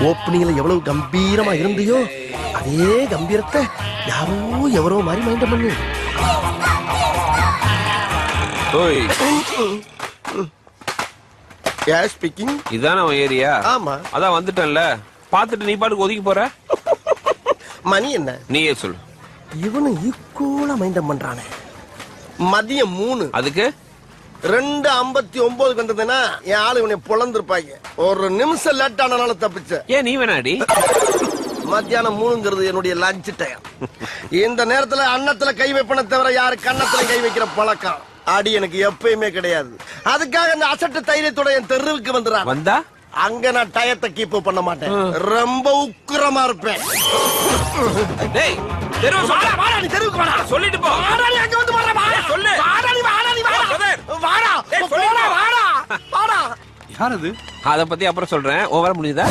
ஓப்பனிங்ல எவ்வளவு கம்பீரமா இருந்தியோ அதே கம்பீரத்தை யாரோ எவரோ மாதிரி மைண்ட் பண்ணு. ஓய், யார் ஸ்பீக்கிங்? இதான உன் ஏரியா? ஆமா. அதான் வந்துட்டேன்ல, பாத்துட்டு நீ பாட்டுக்கு ஒதுக்கி போற. மணி என்ன? நீயே சொல்லு. இவனு ஈக்குவலா மைண்ட் பண்றானே. மதியம் 3. அதுக்கு 2:59 வந்ததுன்னா என் ஆளு இவனை பொழந்திருப்பாங்க. ஒரு நிமிஷம் லேட் ஆனால தப்பிச்ச. ஏன் நீ வேணாடி? மத்தியானம் 3ங்கிறது என்னுடைய லஞ்ச் டைம். இந்த நேரத்துல அன்னத்துல கை வைப்பன தவிர யாரு கன்னத்துல கை வைக்கிற பழக்கம் அடி எனக்கு எப்பயுமே கிடையாது. அதுக்காக அந்த அசட்டு தைரியத்தோட என் தெருவுக்கு வந்துடுறான். வந்தா அங்க நான் டயத்தை கீப் பண்ண மாட்டேன். ரொம்ப உக்கிரமா இருப்பேன். டேய், தெருவு வாடா வாடா, நீ தெருவுக்கு வாடா. சொல்லிட்டு போ. வாடா, நீ அங்க வந்து வாடா. சொல்லு. வாடா நீ வாடா நீ வாடா. பிரதர். வாடா. டேய், சொல்லிட்டு வாடா வாடா. யார் அது? அத பத்தி அப்புறம் சொல்றேன். ஓவரா முடியுதா?